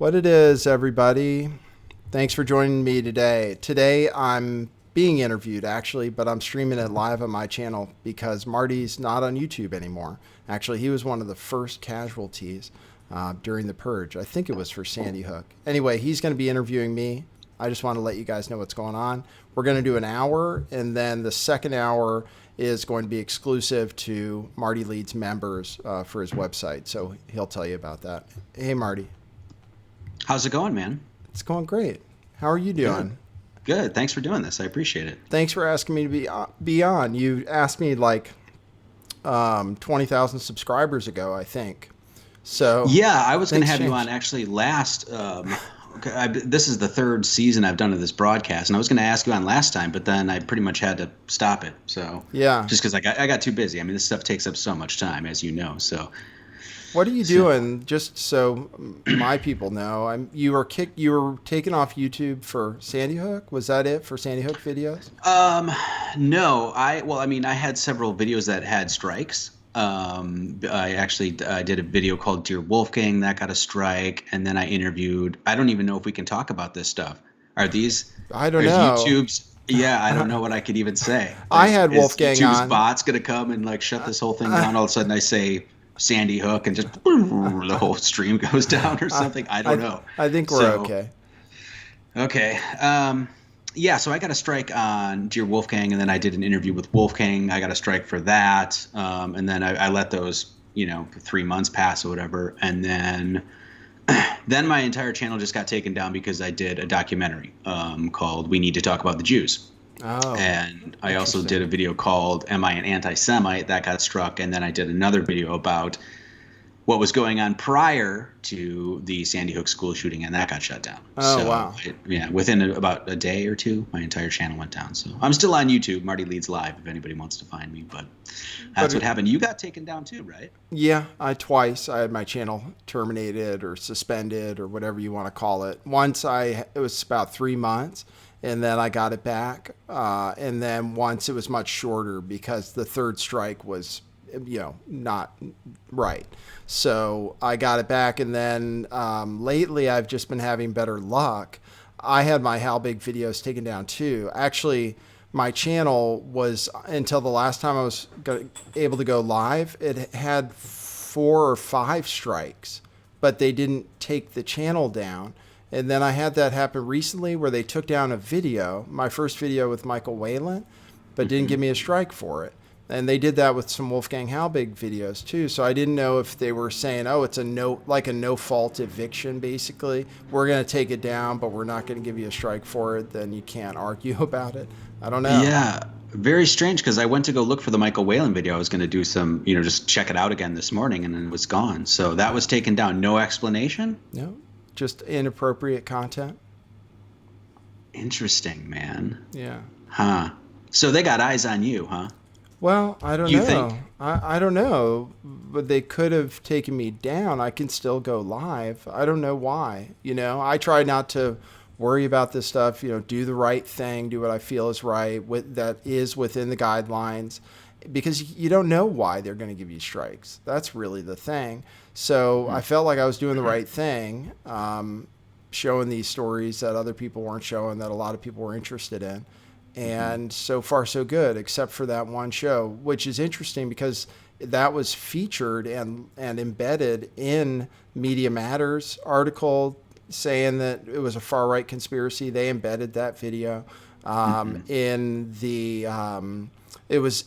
What it is, everybody. Thanks for joining me today. Today I'm being interviewed, actually, but I'm streaming it live on my channel because Marty's not on YouTube anymore. Actually, he was one of the first casualties during the purge. I think it was for Sandy Hook. Anyway, he's going to be interviewing me. I just want to let you guys know what's going on. We're going to do an hour, and then the second hour is going to be exclusive to Marty Leeds members for his website. So he'll tell you about that. Hey, Marty. How's it going, man? It's going great. How are you doing? Good. Thanks for doing this. I appreciate it. Thanks for asking me to be on. You asked me like 20,000 subscribers ago, I think. So yeah, I was going to have you on actually last. This is the third season I've done of this broadcast, and I was going to ask you on last time, but then I pretty much had to stop it. So yeah, just because I got too busy. I mean, this stuff takes up so much time, as you know. So. What are you doing? Just so my people know, you were taken off YouTube for Sandy Hook. Was that it for Sandy Hook videos? No. I had several videos that had strikes. I did a video called Dear Wolfgang that got a strike, and then I interviewed. I don't even know if we can talk about this stuff. Are these? I don't know. YouTube's. Yeah, I don't know what I could even say. I had Wolfgang YouTube's on. Bot's gonna come and like shut this whole thing down. All of a sudden, I say Sandy Hook and just the whole stream goes down or something. I don't know. I think we're okay. Okay. Yeah, so I got a strike on Dear Wolfgang, and then I did an interview with Wolfgang. I got a strike for that. And then I let those, 3 months pass or whatever. And then my entire channel just got taken down because I did a documentary called We Need to Talk About the Jews. Oh, and I also did a video called Am I an Anti-Semite? That got struck. And then I did another video about what was going on prior to the Sandy Hook school shooting, and that got shut down. Oh, wow. Within about a day or two, my entire channel went down. So I'm still on YouTube, Marty Leeds Live, if anybody wants to find me. But that's what happened. You got taken down too, right? Yeah, twice. I had my channel terminated or suspended or whatever you want to call it. Once it was about 3 months. And then I got it back. And then once it was much shorter because the third strike was, not right. So I got it back. And then lately I've just been having better luck. I had my How Big videos taken down too. Actually, my channel was, until the last time I was able to go live, it had 4 or 5 strikes, but they didn't take the channel down. And then I had that happen recently where they took down a video, my first video with Michael Whalen, but didn't give me a strike for it. And they did that with some Wolfgang Halbig videos too. So I didn't know if they were saying, oh, it's a no fault eviction, basically. We're going to take it down, but we're not going to give you a strike for it. Then you can't argue about it. I don't know. Yeah. Very strange, because I went to go look for the Michael Whalen video. I was going to do some, just check it out again this morning, and then it was gone. So that was taken down. No explanation? No. Just inappropriate content. Interesting, man. Yeah. Huh. So they got eyes on you, huh? Well, I don't know. You think? I don't know, but they could have taken me down. I can still go live. I don't know why. I try not to worry about this stuff. Do the right thing, do what I feel is right, that is within the guidelines, because you don't know why they're going to give you strikes. That's really the thing. So I felt like I was doing the right thing, showing these stories that other people weren't showing, that a lot of people were interested in. And so far, so good, except for that one show, which is interesting because that was featured and embedded in Media Matters article saying that it was a far-right conspiracy. They embedded that video in the it was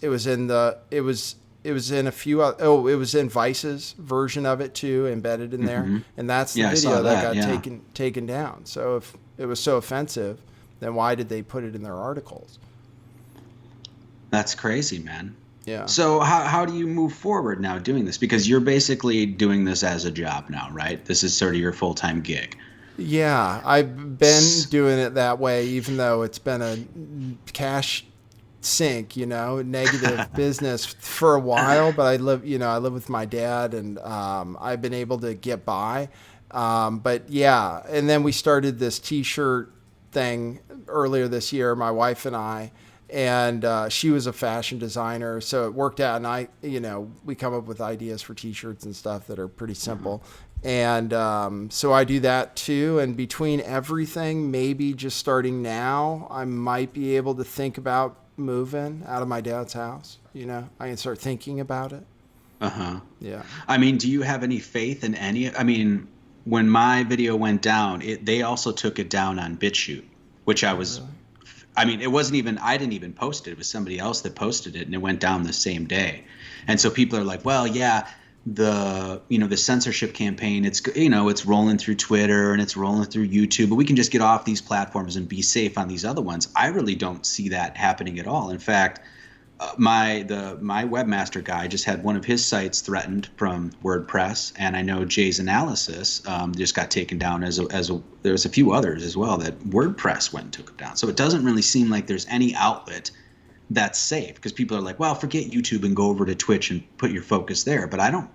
in Vice's version of it too, embedded in there, and that's the video that got taken down. So if it was so offensive, then why did they put it in their articles? That's crazy, man. Yeah. So how do you move forward now doing this? Because you're basically doing this as a job now, right? This is sort of your full-time gig. Yeah, I've been doing it that way, even though it's been a cash sink, negative business for a while. But I live with my dad, and I've been able to get by. But yeah, and then we started this T-shirt thing earlier this year, my wife and I, and she was a fashion designer, so it worked out. And we come up with ideas for T-shirts and stuff that are pretty simple. And so I do that too. And between everything, maybe just starting now, I might be able to think about moving out of my dad's house. I can start thinking about it. Yeah. I mean, do you have any faith in any? I mean, when my video went down, they also took it down on BitChute, which I was. Really? I mean, it wasn't even. I didn't even post it. It was somebody else that posted it, and it went down the same day. And so people are like, "Well, yeah, the censorship campaign. It's rolling through Twitter and it's rolling through YouTube, but we can just get off these platforms and be safe on these other ones." I really don't see that happening at all. In fact. My webmaster guy just had one of his sites threatened from WordPress, and I know Jay's Analysis just got taken down there's a few others as well that WordPress went and took them down. So it doesn't really seem like there's any outlet that's safe, because people are like, well, forget YouTube and go over to Twitch and put your focus there. But I don't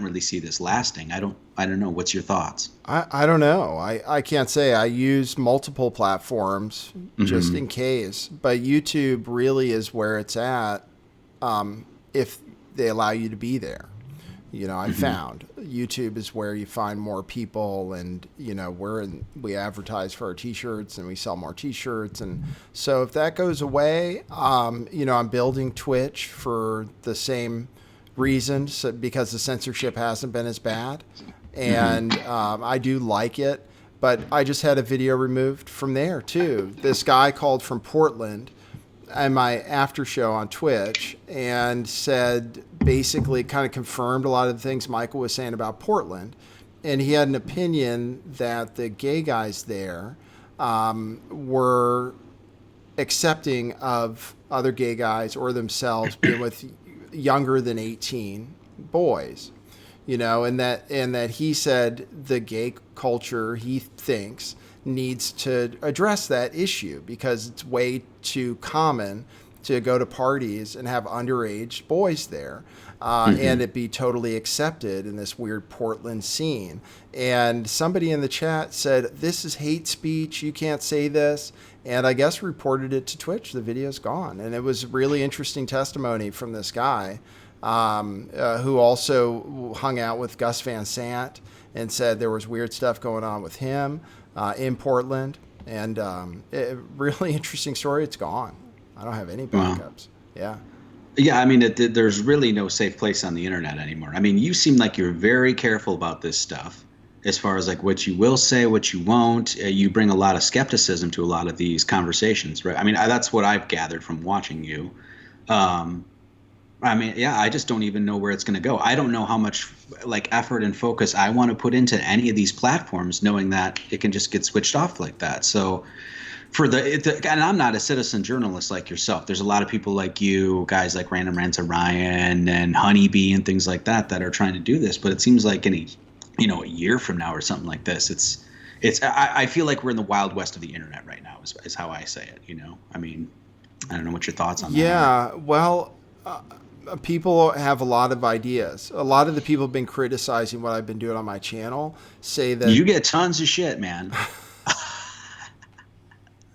really see this lasting. I don't know. What's your thoughts? I don't know. I can't say. I use multiple platforms just in case, but YouTube really is where it's at. If they allow you to be there, I found YouTube is where you find more people, and we advertise for our T-shirts and we sell more T-shirts. And so if that goes away, I'm building Twitch for the same reasons, because the censorship hasn't been as bad, and I do like it, but I just had a video removed from there too. This guy called from Portland and my after show on Twitch and said, basically kind of confirmed a lot of the things Michael was saying about Portland, and he had an opinion that the gay guys there were accepting of other gay guys or themselves being with younger than 18 boys, and that he said the gay culture, he thinks, needs to address that issue, because it's way too common to go to parties and have underage boys there, and it be totally accepted in this weird Portland scene. And somebody in the chat said, this is hate speech, you can't say this. And I guess reported it to Twitch. The video's gone. And it was really interesting testimony from this guy who also hung out with Gus Van Sant and said there was weird stuff going on with him in Portland. And really interesting story. It's gone. I don't have any backups. Yeah. Yeah, I mean, there's really no safe place on the internet anymore. I mean, you seem like you're very careful about this stuff, as far as like what you will say, what you won't. You bring a lot of skepticism to a lot of these conversations, right? I mean, that's what I've gathered from watching you. I mean, yeah, I just don't even know where it's going to go. I don't know how much like effort and focus I want to put into any of these platforms, knowing that it can just get switched off like that. So and I'm not a citizen journalist like yourself. There's a lot of people like you, guys like Random Rants of Ryan and Honeybee and things like that are trying to do this. But it seems like a year from now or something like this, I feel like we're in the Wild West of the internet right now, is how I say it. I mean, I don't know what your thoughts on that are. Yeah, well, people have a lot of ideas. A lot of the people have been criticizing what I've been doing on my channel say that you get tons of shit, man.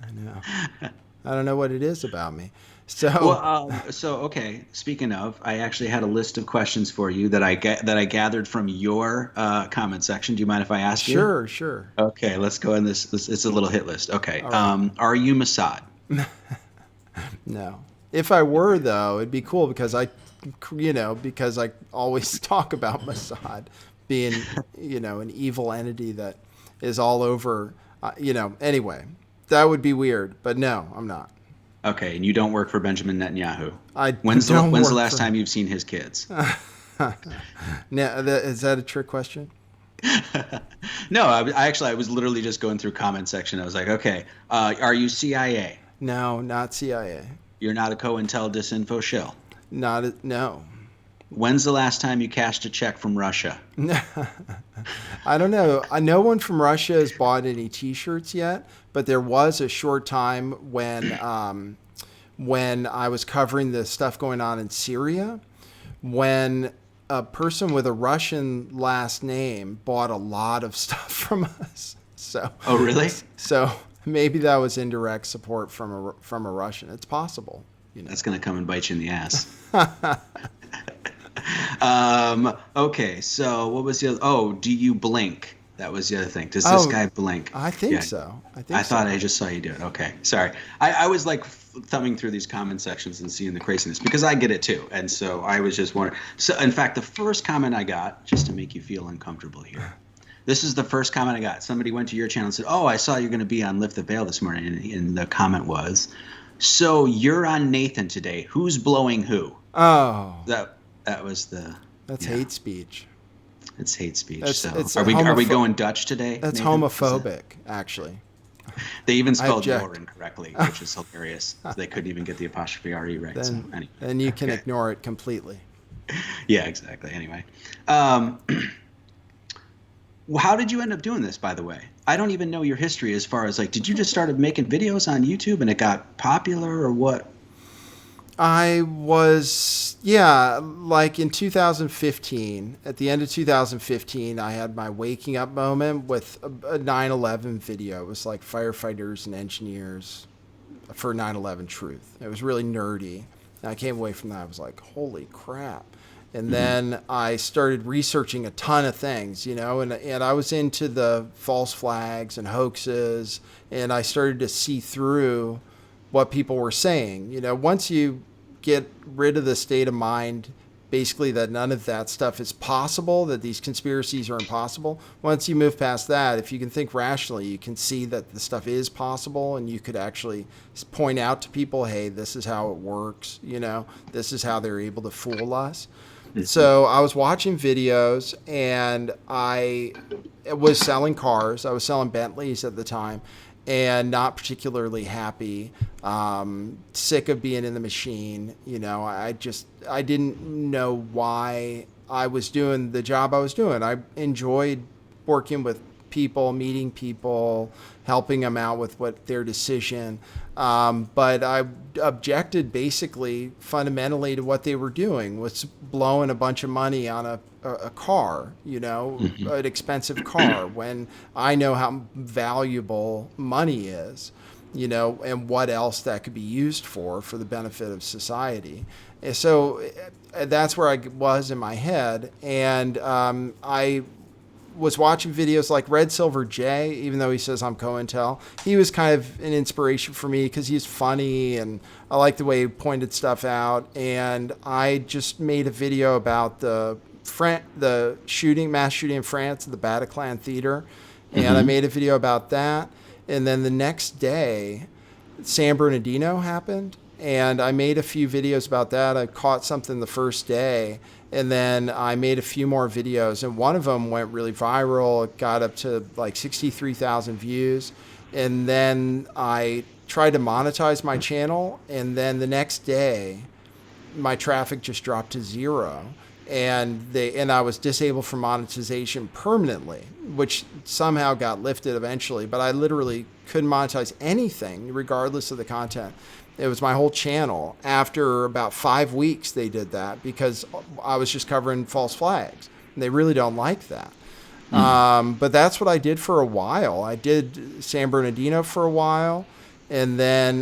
I know. I don't know what it is about me. So, okay. Speaking of, I actually had a list of questions for you that I gathered from your comment section. Do you mind if I ask you? Sure. Okay, let's go in this. It's a little hit list. Okay. Right. Are you Mossad? No. If I were, though, it'd be cool, because I always talk about Mossad being, an evil entity that is all over, Anyway, that would be weird. But no, I'm not. Okay, and you don't work for Benjamin Netanyahu. When's the last time you've seen his kids? Now, is that a trick question? No, I was literally just going through comment section. I was like, okay, are you CIA? No, not CIA. You're not a COINTEL disinfo shill? No. When's the last time you cashed a check from Russia? I don't know. No one from Russia has bought any T-shirts yet, but there was a short time when I was covering the stuff going on in Syria, when a person with a Russian last name bought a lot of stuff from us. So. Oh, really? So maybe that was indirect support from a Russian. It's possible. You know. That's going to come and bite you in the ass. Okay, so what was the other? Oh, do you blink? That was the other thing. Does this guy blink? I think so. I thought I just saw you do it. Okay, sorry. I was like thumbing through these comment sections and seeing the craziness because I get it too. And so I was just wondering. So in fact, the first comment I got, just to make you feel uncomfortable here, this is the first comment I got. Somebody went to your channel and said, "Oh, I saw you're going to be on Lift the Veil this morning." And the comment was, "So you're on Nathan today. Who's blowing who?" Oh, that was the. That's hate speech. It's hate speech. It's are we going Dutch today? That's Nathan? homophobic, actually. They even spelled your incorrectly, which is hilarious. They couldn't even get the apostrophe re right. Then you can ignore it completely. Yeah, exactly. Anyway, how did you end up doing this, by the way? I don't even know your history as far as like, did you just started making videos on YouTube and it got popular or what? I was, like in 2015, at the end of 2015, I had my waking up moment with a 9/11 video. It was like firefighters and engineers for 9/11 truth. It was really nerdy. And I came away from that. I was like, holy crap. And then I started researching a ton of things, and I was into the false flags and hoaxes, and I started to see through what people were saying. Once you get rid of the state of mind, basically that none of that stuff is possible, that these conspiracies are impossible. Once you move past that, if you can think rationally, you can see that the stuff is possible, and you could actually point out to people, hey, this is how it works. This is how they're able to fool us. So I was watching videos, and I was selling cars. I was selling Bentleys at the time, and not particularly happy, sick of being in the machine. I didn't know why I was doing the job I was doing. I enjoyed working with people, meeting people, helping them out with what their decision. But I objected basically fundamentally to what they were doing, was blowing a bunch of money on a car, an expensive car, when I know how valuable money is, and what else that could be used for the benefit of society. And so that's where I was in my head. And I was watching videos like Red Silver J, even though he says I'm COINTEL. He was kind of an inspiration for me because he's funny and I like the way he pointed stuff out. And I just made a video about the mass shooting in France at the Bataclan Theater. And I made a video about that. And then the next day, San Bernardino happened. And I made a few videos about that. I caught something the first day. And then I made a few more videos, and one of them went really viral. It got up to like 63,000 views. And then I tried to monetize my channel, and then the next day, my traffic just dropped to zero. And I was disabled from monetization permanently, which somehow got lifted eventually. But I literally couldn't monetize anything, regardless of the content. It was my whole channel. After about 5 weeks, they did that because I was just covering false flags. And they really don't like that. But that's what I did for a while. I did San Bernardino for a while. And then,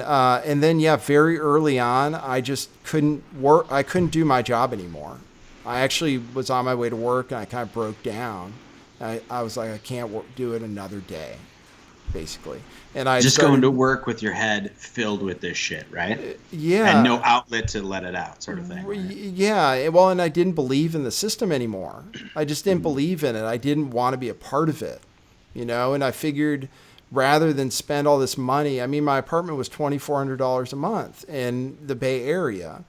very early on, I just couldn't work. I couldn't do my job anymore. I actually was on my way to work, and I kind of broke down. I was like, I can't do it another day, basically. And I just going to work with your head filled with this shit, right? Yeah. And no outlet to let it out, sort of thing. Right? Yeah. Well, and I didn't believe in the system anymore. I just didn't believe in it. I didn't want to be a part of it, and I figured rather than spend all this money, my apartment was $2,400 a month in the Bay Area,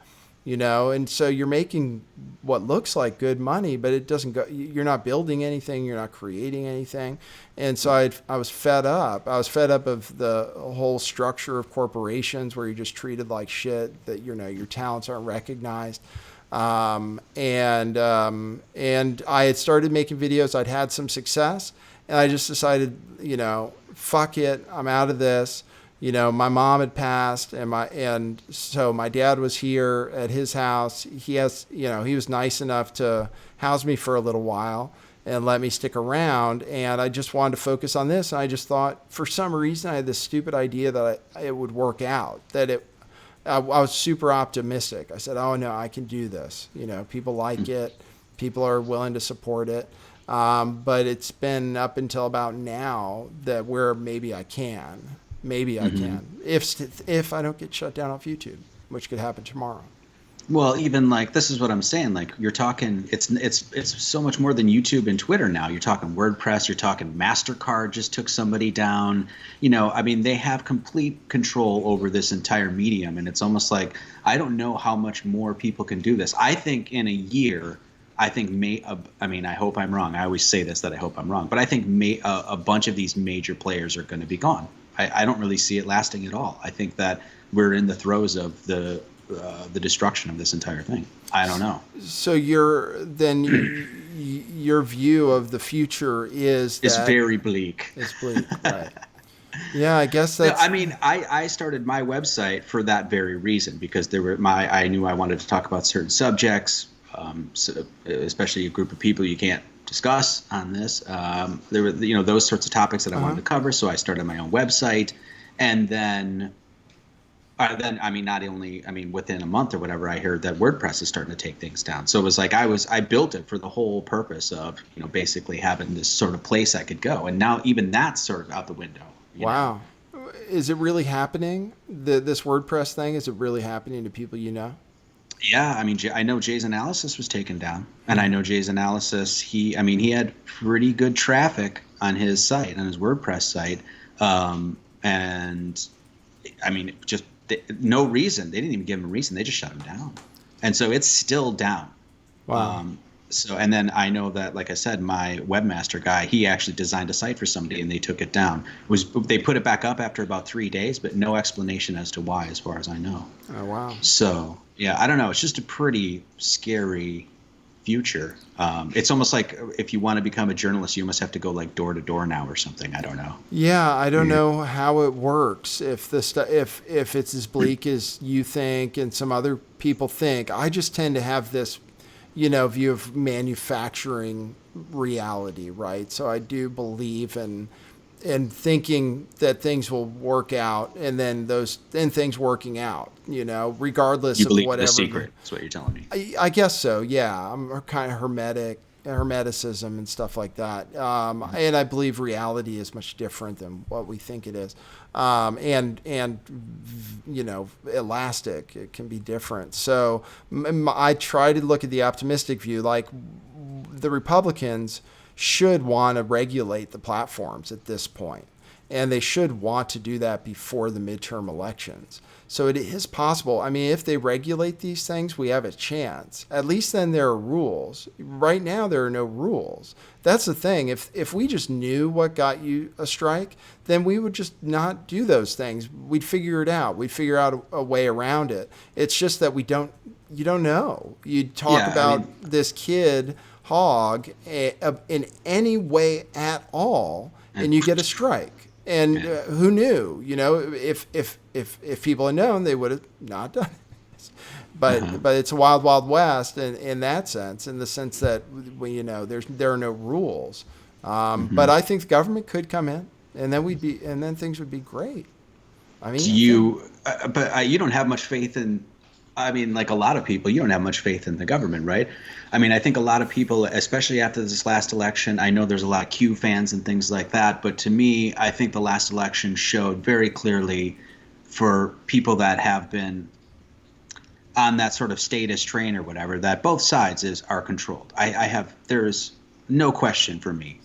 and so you're making what looks like good money, but it doesn't go, you're not building anything, you're not creating anything. And so I was fed up. I was fed up of the whole structure of corporations where you're just treated like shit, that, your talents aren't recognized. And I had started making videos. I'd had some success, and I just decided, fuck it, I'm out of this. My mom had passed, and so my dad was here at his house. He was nice enough to house me for a little while and let me stick around. And I just wanted to focus on this. And I just thought, for some reason, I had this stupid idea that it would work out, that I was super optimistic. I said, oh no, I can do this. People like it. People are willing to support it. But it's been up until about now that where maybe I can. Maybe I can. If I don't get shut down off YouTube, which could happen tomorrow. Well, even like this is what I'm saying. Like you're talking, it's so much more than YouTube and Twitter now. You're talking WordPress. You're talking MasterCard just took somebody down. I mean, they have complete control over this entire medium, and it's almost like I don't know how much more people can do this. I think in a year, I mean, I hope I'm wrong. I always say this that I hope I'm wrong, but I think a bunch of these major players are going to be gone. I don't really see it lasting at all. I think that we're in the throes of the destruction of this entire thing. I don't know. So your view of the future is that it's very bleak. It's bleak, right? Yeah, I guess that's. No, I mean, I started my website for that very reason because I knew I wanted to talk about certain subjects, so especially a group of people you can't discuss on this. There were those sorts of topics that I wanted to cover, so I started my own website, and then within a month or whatever, I heard that WordPress is starting to take things down. So it was like I built it for the whole purpose of basically having this sort of place I could go, and now even that's sort of out the window. Wow, is it really happening? This WordPress thing, is it really happening to people you know? Yeah, I mean, I know Jay's Analysis was taken down, and I know Jay's Analysis. He had pretty good traffic on his site, on his WordPress site, and I mean, just no reason. They didn't even give him a reason. They just shut him down, and so it's still down. Wow. And then I know that, like I said, my webmaster guy, he actually designed a site for somebody, and they took it down. They put it back up after about 3 days, but no explanation as to why, as far as I know. Oh wow. So yeah, I don't know. It's just a pretty scary future. It's almost like if you want to become a journalist, you must have to go like door to door now or something. I don't know. Yeah, I don't know how it works. If if it's as bleak as you think and some other people think, I just tend to have this, view of manufacturing reality, right? So I do believe in thinking that things will work out, and then things working out, regardless you of believe whatever. The secret. That's what you're telling me. I guess so. Yeah, I'm kind of hermeticism and stuff like that. And I believe reality is much different than what we think it is. And elastic. It can be different. So I try to look at the optimistic view, like the Republicans should want to regulate the platforms at this point, and they should want to do that before the midterm elections. So it is possible. I mean, if they regulate these things, we have a chance. At least then there are rules. Right now, there are no rules. That's the thing. If we just knew what got you a strike, then we would just not do those things. We'd figure it out. We'd figure out a way around it. It's just that you don't know. You talk about this kid hog in any way at all, and you get a strike. And who knew? If people had known, they would have not done it. But it's a wild, wild west in that sense, in the sense that there are no rules. But I think the government could come in, and then things would be great. I mean, you don't have much faith in. I mean, like a lot of people, you don't have much faith in the government, right? I mean, I think a lot of people, especially after this last election, I know there's a lot of Q fans and things like that, but to me, I think the last election showed very clearly for people that have been on that sort of status train or whatever, that both sides are controlled. There's no question for me.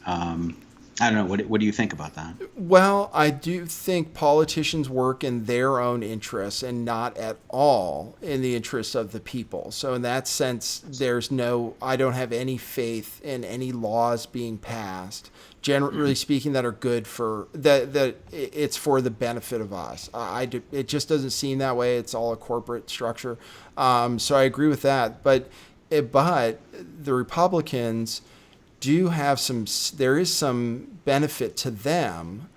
I don't know. What do you think about that? Well, I do think politicians work in their own interests and not at all in the interests of the people. So in that sense, I don't have any faith in any laws being passed, generally speaking, that are good for that it's for the benefit of us. It just doesn't seem that way. It's all a corporate structure. So I agree with that. But the Republicans do have there is some benefit to them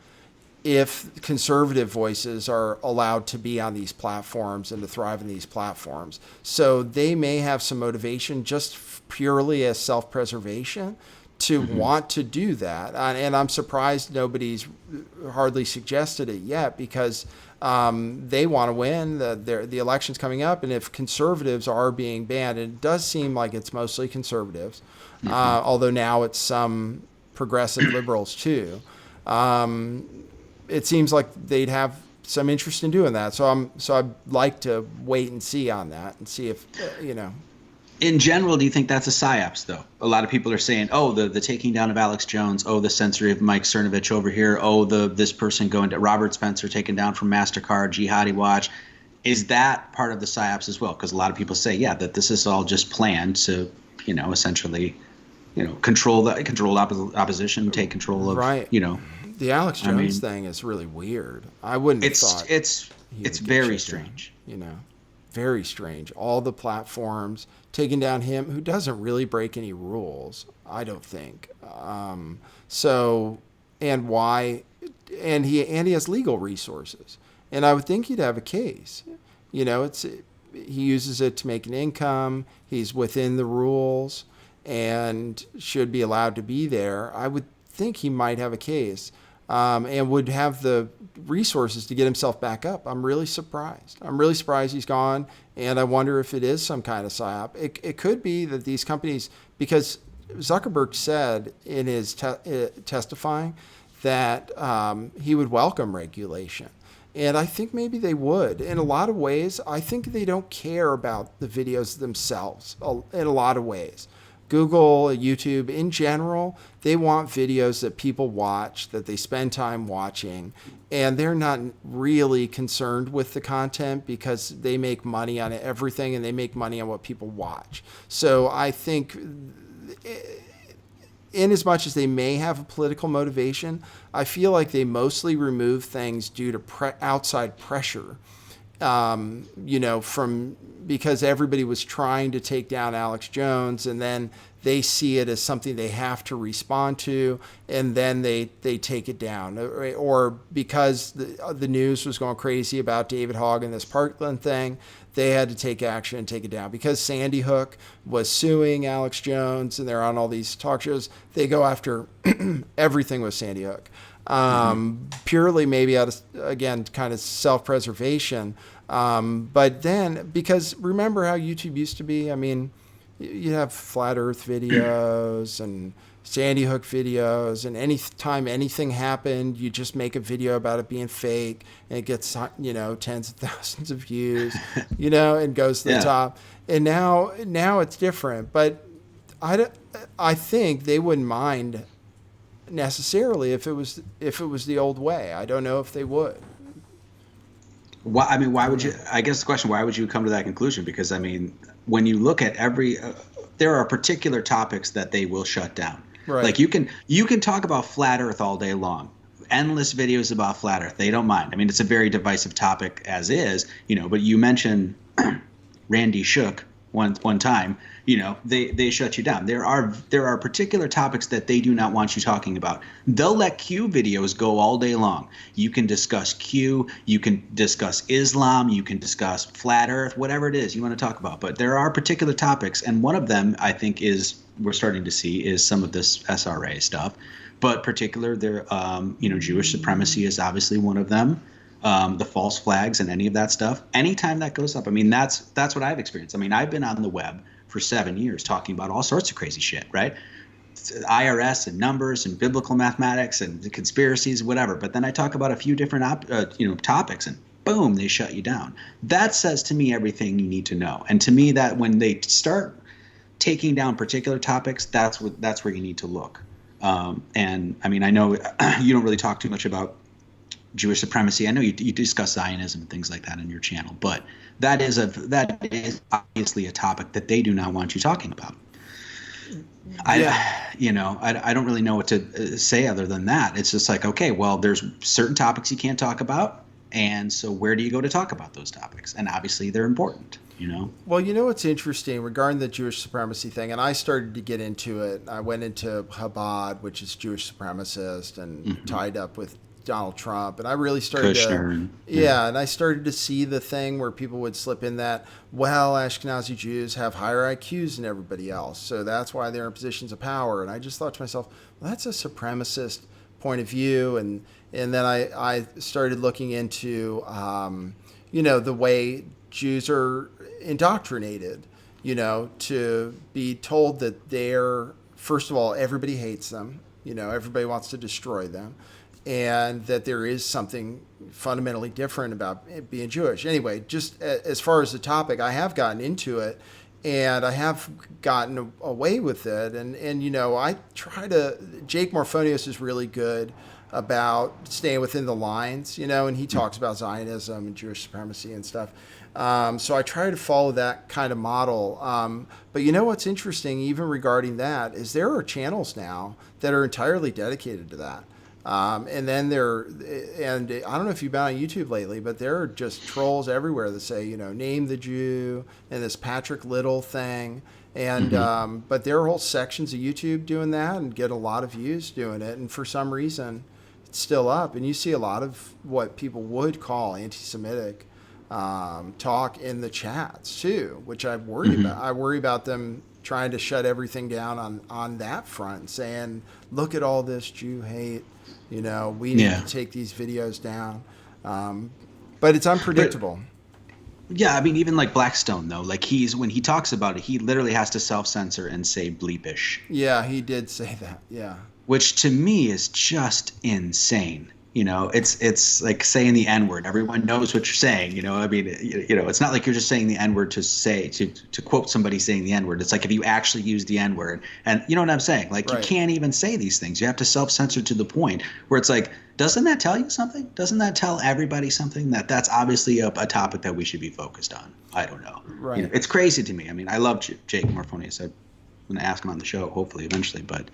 if conservative voices are allowed to be on these platforms and to thrive in these platforms. So they may have some motivation just purely as self-preservation to want to do that. And I'm surprised nobody's hardly suggested it yet, because They want to win. The election's coming up, and if conservatives are being banned, and it does seem like it's mostly conservatives, although now it's some progressive liberals too. It seems like they'd have some interest in doing that. So I'd like to wait and see on that and see if In general, do you think that's a psyops, though? A lot of people are saying, oh, the taking down of Alex Jones, oh, the censoring of Mike Cernovich over here, oh, this person going to Robert Spencer taken down from MasterCard, Jihadi Watch. Is that part of the psyops as well? Because a lot of people say, yeah, that this is all just planned to, essentially, control the opposition, take control of, right. The Alex Jones thing is really weird. I wouldn't have thought it's very strange. Very strange. All the platforms taking down him, who doesn't really break any rules, I don't think. And why? And he has legal resources, and I would think he'd have a case. He uses it to make an income. He's within the rules and should be allowed to be there. I would think he might have a case. And would have the resources to get himself back up. I'm really surprised. I'm really surprised he's gone, and I wonder if it is some kind of psyop. It could be that these companies, because Zuckerberg said in his testifying that he would welcome regulation. And I think maybe they would. In a lot of ways, I think they don't care about the videos themselves in a lot of ways. Google, YouTube, in general, they want videos that people watch, that they spend time watching, and they're not really concerned with the content because they make money on everything and they make money on what people watch. So I think in as much as they may have a political motivation, I feel like they mostly remove things due to outside pressure. Because everybody was trying to take down Alex Jones, and then they see it as something they have to respond to, and then they take it down. Or because the news was going crazy about David Hogg and this Parkland thing, they had to take action and take it down. Because Sandy Hook was suing Alex Jones, and they're on all these talk shows, they go after everything with Sandy Hook. Purely maybe out of, again, kind of self-preservation. But then, because remember how YouTube used to be? I mean, you have flat earth videos and Sandy Hook videos, and anytime anything happened, you just make a video about it being fake, and it gets, tens of thousands of views, and goes to the top. And now it's different. But I think they wouldn't mind necessarily if it was the old way. I don't know if they would. Why would you? I guess the question: why would you come to that conclusion? Because when you look at there are particular topics that they will shut down. Right. Like you can talk about flat Earth all day long, endless videos about flat Earth. They don't mind. It's a very divisive topic as is, But you mentioned Randy Shook one time. They shut you down. There are particular topics that they do not want you talking about. They'll let Q videos go all day long. You can discuss Q, you can discuss Islam, you can discuss flat Earth, whatever it is you want to talk about. But there are particular topics, and one of them I think we're starting to see is some of this SRA stuff. But particular, Jewish supremacy is obviously one of them. The false flags and any of that stuff. Anytime that goes up, that's what I've experienced. I've been on the web for 7 years talking about all sorts of crazy shit, right? IRS and numbers and biblical mathematics and the conspiracies, whatever. But then I talk about a few different topics, and boom, they shut you down. That says to me everything you need to know. And to me, that when they start taking down particular topics, that's where you need to look. And I know you don't really talk too much about Jewish supremacy. I know you discuss Zionism and things like that in your channel, but that is obviously a topic that they do not want you talking about. I don't really know what to say other than that. It's just like, okay, well, there's certain topics you can't talk about, and so where do you go to talk about those topics? And obviously they're important. Well, what's interesting regarding the Jewish supremacy thing, and I started to get into it. I went into Chabad, which is Jewish supremacist, and tied up with Donald Trump, and I really started and I started to see the thing where people would slip in that, well, Ashkenazi Jews have higher IQs than everybody else, so that's why they're in positions of power. And I just thought to myself, well, that's a supremacist point of view, and then I started looking into the way Jews are indoctrinated, to be told that they're, first of all, everybody hates them, everybody wants to destroy them, and that there is something fundamentally different about being Jewish. Anyway, just as far as the topic, I have gotten into it, and I have gotten away with it. And I try to, Jake Morphonius is really good about staying within the lines, and he talks about Zionism and Jewish supremacy and stuff. So I try to follow that kind of model. But what's interesting, even regarding that, is there are channels now that are entirely dedicated to that. And then and I don't know if you've been on YouTube lately, but there are just trolls everywhere that say, name the Jew and this Patrick Little thing. And, but there are whole sections of YouTube doing that and get a lot of views doing it. And for some reason, it's still up. And you see a lot of what people would call anti-Semitic talk in the chats too, which I worry about. I worry about them trying to shut everything down on that front, saying, look at all this Jew hate. We need to take these videos down. But it's unpredictable. Yeah, I mean, even like Blackstone, though, like when he talks about it, he literally has to self-censor and say bleepish. Yeah, he did say that. Yeah. Which to me is just insane. It's like saying the N-word. Everyone knows what you're saying. I mean, it's not like you're just saying the N-word to quote somebody saying the N-word. It's like if you actually use the N-word, and you know what I'm saying? Like, right. You can't even say these things. You have to self-censor to the point where it's like, doesn't that tell you something? Doesn't that tell everybody something? That's obviously a topic that we should be focused on. I don't know. Right. It's crazy to me. I mean, I love Jake Morphonius. I'm going to ask him on the show, hopefully, eventually, but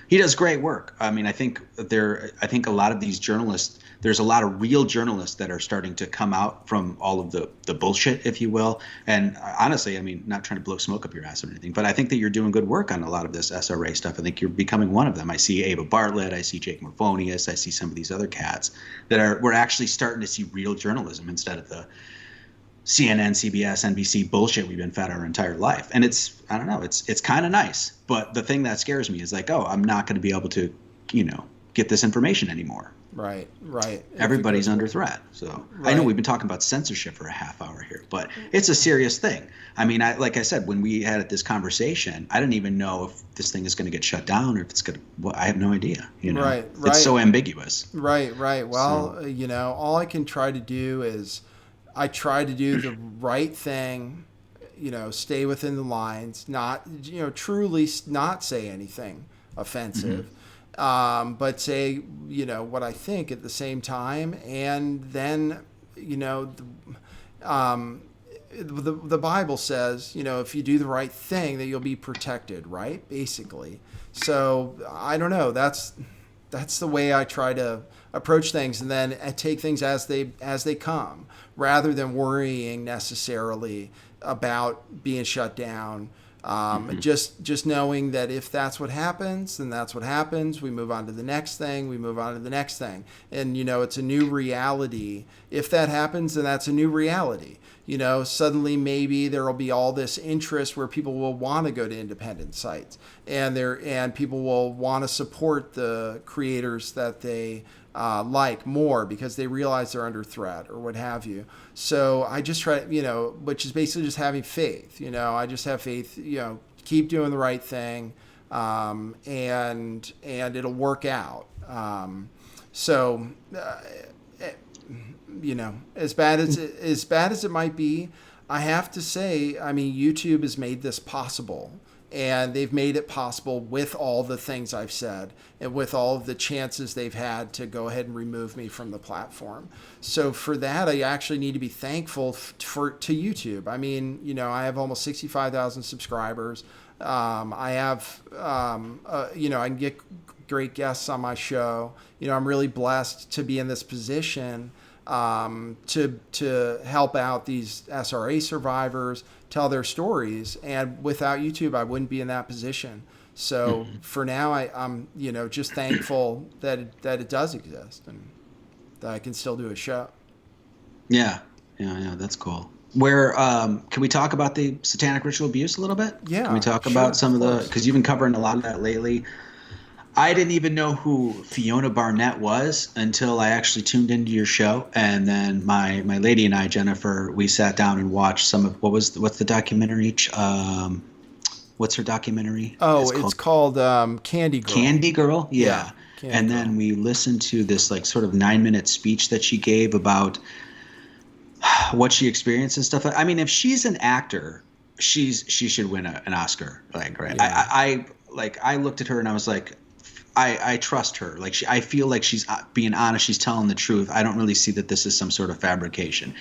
he does great work. I mean, I think a lot of these journalists, there's a lot of real journalists that are starting to come out from all of the bullshit, if you will. And honestly, I mean, not trying to blow smoke up your ass or anything, but I think that you're doing good work on a lot of this SRA stuff. I think you're becoming one of them. I see Ava Bartlett, I see Jake Morphonius, I see some of these other cats we're actually starting to see real journalism instead of the CNN, CBS, NBC bullshit we've been fed our entire life. And it's kind of nice. But the thing that scares me is like, I'm not going to be able to, get this information anymore. Right. Everybody's under threat. So right. I know we've been talking about censorship for a half hour here, but it's a serious thing. I mean, like I said, when we had this conversation, I didn't even know if this thing is going to get shut down or if it's going to, I have no idea. Right. It's so ambiguous. Right. Well, all I can try to do is I try to do the right thing, stay within the lines, not, truly not say anything offensive, but say, what I think at the same time. And then, the Bible says, if you do the right thing, that you'll be protected, right? Basically. So I don't know. That's the way I try to approach things, and then take things as they come, rather than worrying necessarily about being shut down. Just knowing that if that's what happens, then that's what happens. We move on to the next thing. And, it's a new reality. If that happens, then that's a new reality. Suddenly maybe there will be all this interest where people will want to go to independent sites, and people will want to support the creators that they like more because they realize they're under threat or what have you. So I just try, which is basically just having faith. I just have faith, keep doing the right thing, and it'll work out. As bad as it might be, I have to say, I mean, YouTube has made this possible. And they've made it possible with all the things I've said and with all of the chances they've had to go ahead and remove me from the platform. So for that, I actually need to be thankful to YouTube. I mean, I have almost 65,000 subscribers. I have, I can get great guests on my show. I'm really blessed to be in this position to help out these SRA survivors, tell their stories, and without YouTube, I wouldn't be in that position. So for now, I'm just thankful that it does exist and that I can still do a show. Yeah, that's cool. Where can we talk about the satanic ritual abuse a little bit? Yeah. Can we talk about some of the, because you've been covering a lot of that lately. I didn't even know who Fiona Barnett was until I actually tuned into your show, and then my lady and I, Jennifer, we sat down and watched some of what's the documentary? What's her documentary? Oh, It's it's called called Candy Girl. Candy Girl. Yeah, Yeah, Candy and Girl. then we listened to this like sort of 9 minute speech that she gave about what she experienced and stuff. I mean, if she's an actor, she should win an Oscar. Like, right? Yeah. I looked at her and I was like, I trust her. Like, I feel like she's being honest. She's telling the truth. I don't really see that this is some sort of fabrication.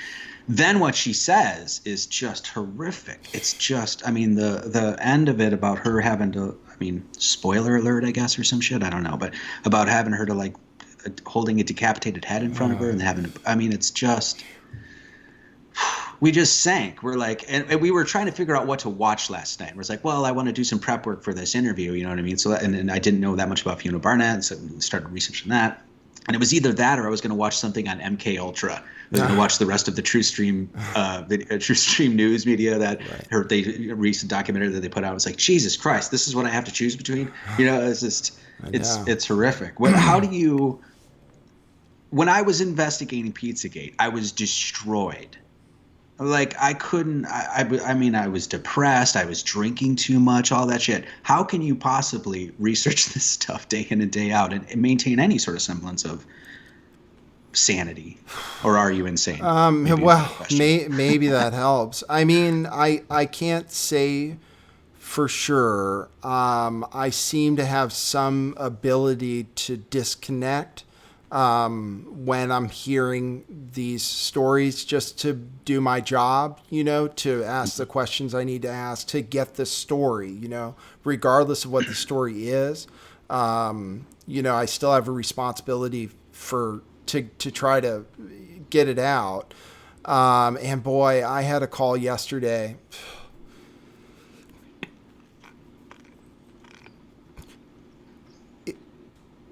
Then what she says is just horrific. It's just, I mean, the end of it about her having to, I mean, spoiler alert, I guess, or some shit. I don't know, but about having her to like holding a decapitated head in front of her and having to, I mean, it's just, we just sank. We're like, and we were trying to figure out what to watch last night. We're like, well, I want to do some prep work for this interview. You know what I mean? So, and I didn't know that much about Fiona Barnett, so we started researching that. And it was either that or I was going to watch something on MK Ultra. I was going to watch the rest of the True Stream news media that heard they recent documentary that they put out. I was like, Jesus Christ, this is what I have to choose between. You know, it's just it's horrific. How do you? When I was investigating Pizzagate, I was destroyed. Like I couldn't. I mean, I was depressed. I was drinking too much. All that shit. How can you possibly research this stuff day in and day out and maintain any sort of semblance of sanity? Or are you insane? Maybe that helps. I mean, I can't say for sure. I seem to have some ability to disconnect when I'm hearing these stories, just to do my job, you know, to ask the questions I need to ask to get the story, you know, regardless of what the story is. You know, I still have a responsibility to try to get it out. And boy, I had a call yesterday.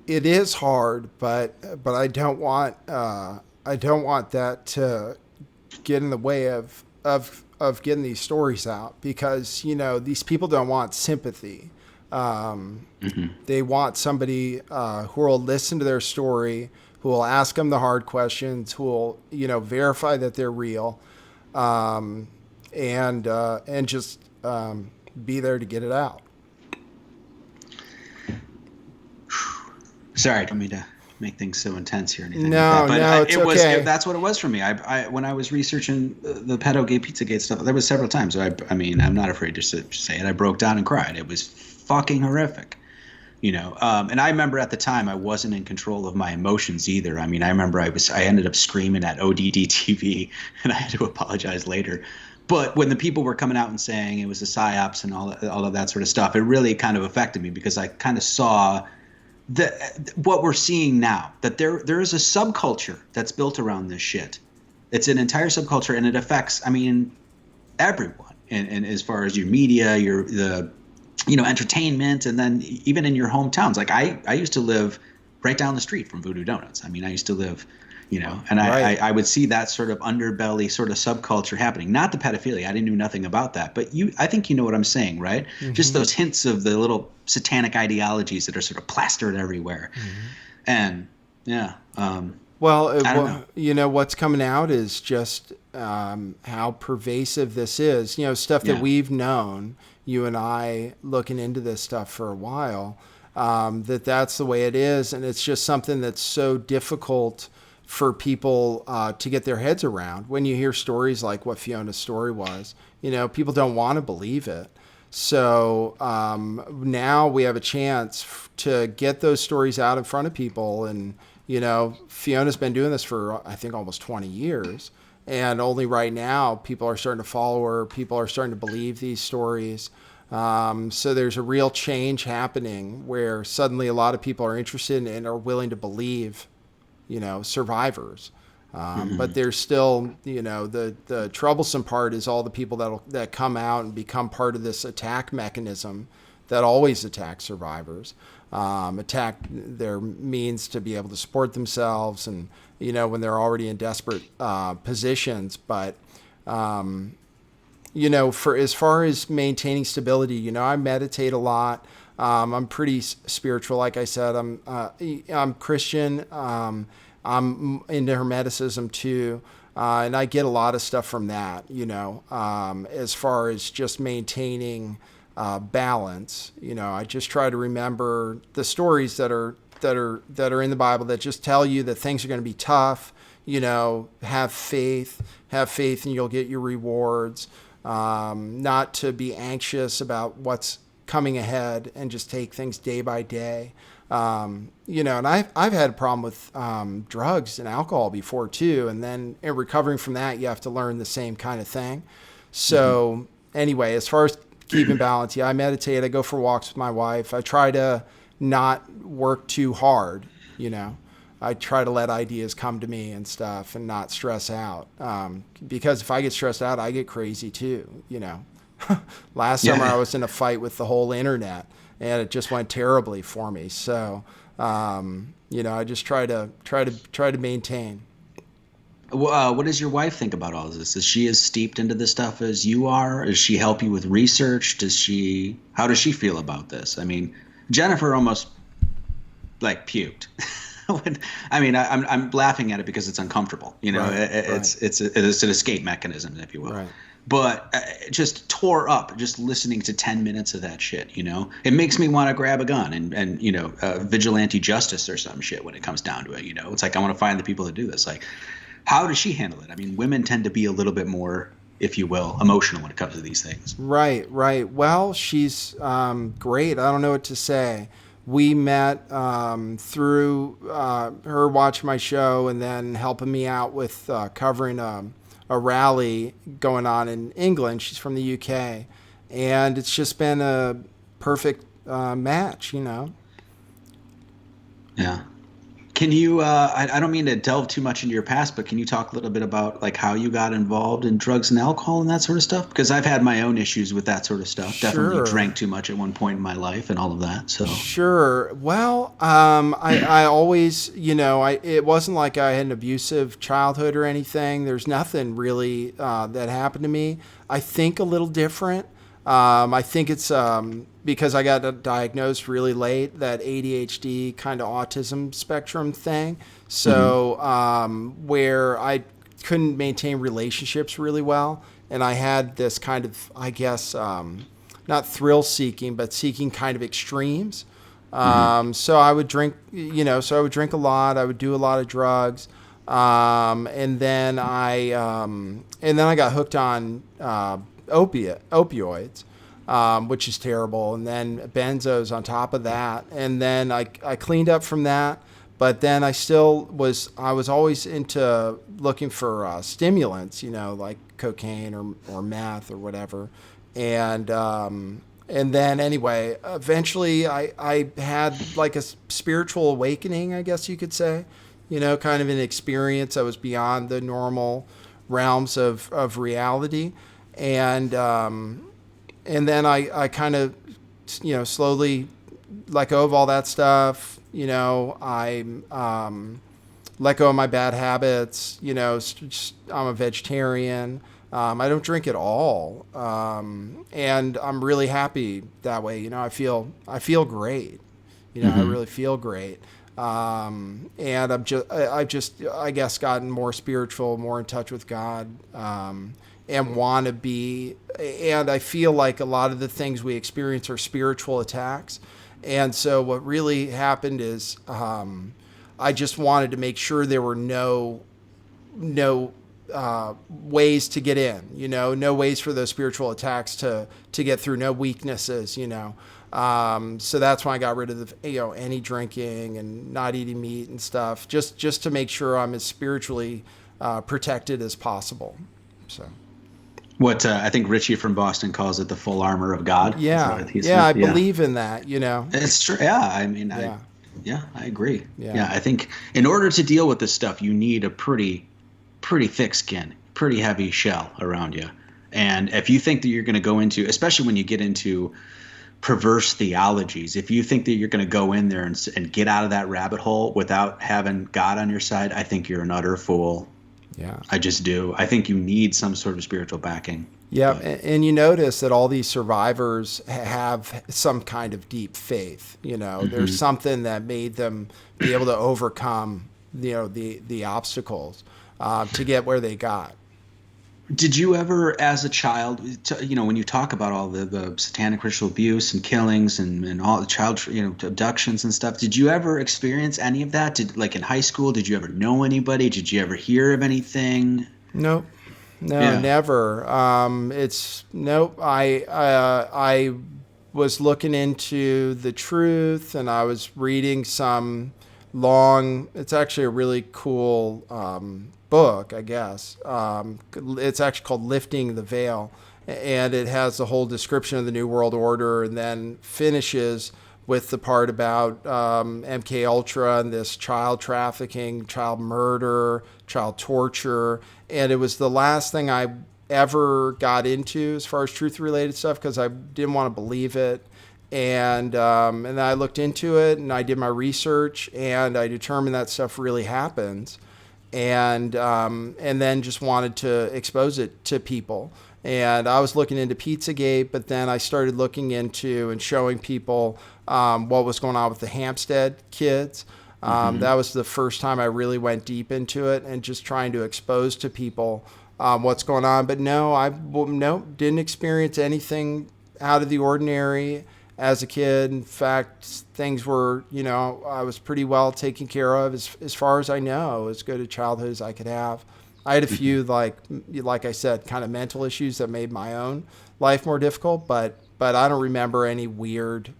It is hard, but I don't want that to get in the way of getting these stories out, because you know these people don't want sympathy. They want somebody who will listen to their story, who will ask them the hard questions, who will verify that they're real, and just be there to get it out. Sorry, I don't mean to make things so intense here or anything No, like that. no, it's okay. That's what it was for me. I when I was researching the Pedogate Pizzagate stuff, there was several times. I mean, I'm not afraid to say it. I broke down and cried. It was fucking horrific. You know, and I remember at the time I wasn't in control of my emotions either. I mean, I remember I ended up screaming at ODD TV, and I had to apologize later. But when the people were coming out and saying it was the psyops and all of that sort of stuff, it really kind of affected me, because I kind of saw what we're seeing now, that there is a subculture that's built around this shit. It's an entire subculture, and it affects, I mean, everyone. And as far as your media, entertainment, and then even in your hometowns. Like I used to live right down the street from Voodoo Donuts. I mean, I used to live, and Right. I would see that sort of underbelly sort of subculture happening. Not the pedophilia. I didn't know nothing about that. But I think you know what I'm saying, right? Mm-hmm. Just those hints of the little satanic ideologies that are sort of plastered everywhere. Mm-hmm. And yeah. Well, I don't know. What's coming out is just how pervasive this is. You know, stuff that Yeah. we've known, you and I, looking into this stuff for a while, that's the way it is. And it's just something that's so difficult for people to get their heads around. When you hear stories like what Fiona's story was, people don't want to believe it. So now we have a chance to get those stories out in front of people. And, Fiona's been doing this for, I think, almost 20 years. And only right now, people are starting to follow her. People are starting to believe these stories. So there's a real change happening where suddenly a lot of people are interested and are willing to believe, survivors. But there's still, the troublesome part is all the people that come out and become part of this attack mechanism that always attacks survivors, attack their means to be able to support themselves, and when they're already in desperate positions. But for as far as maintaining stability, I meditate a lot. I'm pretty spiritual. Like I said, I'm Christian. I'm into Hermeticism too. And I get a lot of stuff from that, as far as just maintaining balance. I just try to remember the stories that are in the Bible that just tell you that things are going to be tough. Have faith and you'll get your rewards. Not to be anxious about what's coming ahead and just take things day by day. And I've had a problem with drugs and alcohol before too. And then in recovering from that, you have to learn the same kind of thing. So anyway, as far as keeping balance, I meditate, I go for walks with my wife. I try to not work too hard, I try to let ideas come to me and stuff and not stress out. Because if I get stressed out, I get crazy too, Last summer I was in a fight with the whole internet and it just went terribly for me. So, I just try to maintain. What does your wife think about all of this? Is she as steeped into this stuff as you are? Does she help you with research? How does she feel about this? I mean, Jennifer almost puked. I'm laughing at it because it's uncomfortable. It's an escape mechanism, if you will. Right. But just tore up just listening to 10 minutes of that shit. It makes me want to grab a gun and vigilante justice or some shit when it comes down to it. It's like I want to find the people that do this. Like, how does she handle it? I mean, women tend to be a little bit more, if you will, emotional when it comes to these things. Right. Well, she's great. I don't know what to say. We met through her watching my show and then helping me out with covering a rally going on in England. She's from the UK. And it's just been a perfect match, Yeah. Can you, I don't mean to delve too much into your past, but can you talk a little bit about how you got involved in drugs and alcohol and that sort of stuff? Because I've had my own issues with that sort of stuff. Sure. Definitely drank too much at one point in my life and all of that. So Sure. Well, I always, it wasn't like I had an abusive childhood or anything. There's nothing really that happened to me. I think a little different. I think it's because I got diagnosed really late, that ADHD kind of autism spectrum thing. So where I couldn't maintain relationships really well. And I had this kind of, I guess, not thrill seeking, but seeking kind of extremes. So I would drink, a lot. I would do a lot of drugs. And then I got hooked on opioids, which is terrible. And then benzos on top of that. And then I cleaned up from that. But then I was always into looking for stimulants, like cocaine or meth or whatever. And then anyway, eventually I had like a spiritual awakening, I guess you could say, kind of an experience that was beyond the normal realms of reality. And then I kind of, slowly let go of all that stuff. I let go of my bad habits. I'm a vegetarian. I don't drink at all. And I'm really happy that way. I feel great. I really feel great. And I've just, I guess, gotten more spiritual, more in touch with God. And want to be, and I feel like a lot of the things we experience are spiritual attacks. And so what really happened is I just wanted to make sure there were no ways to get in, no ways for those spiritual attacks to get through, no weaknesses, So that's why I got rid of any drinking and not eating meat and stuff, just to make sure I'm as spiritually protected as possible. So. What I think Richie from Boston calls it the full armor of God. Yeah, I believe in that. It's true. Yeah, I mean, I agree. Yeah, I think in order to deal with this stuff, you need a pretty thick skin, pretty heavy shell around you. And if you think that you're going to go into, especially when you get into perverse theologies, if you think that you're going to go in there and get out of that rabbit hole without having God on your side, I think you're an utter fool. Yeah, I just do. I think you need some sort of spiritual backing. Yeah, But and you notice that all these survivors have some kind of deep faith. You know, there's hmm something that made them be able to overcome, the obstacles to get where they got. did you ever, as a child, when you talk about all the satanic ritual abuse and killings and all the child, abductions and stuff, did you ever experience any of that? Like in high school, did you ever know anybody? Did you ever hear of anything? Nope. No, Yeah. never. It's nope. I was looking into the truth, and I was reading some long. It's actually a really cool book, I guess. It's actually called "Lifting the Veil," and it has the whole description of the New World Order, and then finishes with the part about MK Ultra and this child trafficking, child murder, child torture, and it was the last thing I ever got into as far as truth related stuff because I didn't want to believe it. And I looked into it and I did my research and I determined that stuff really happens, and then just wanted to expose it to people. And I was looking into Pizzagate, but then I started looking into and showing people what was going on with the Hampstead kids. hmm That was the first time I really went deep into it and just trying to expose to people what's going on. But no, didn't experience anything out of the ordinary as a kid. In fact, things were, I was pretty well taken care of as far as I know, as good a childhood as I could have. I had a few, like I said, kind of mental issues that made my own life more difficult, but I don't remember any weird,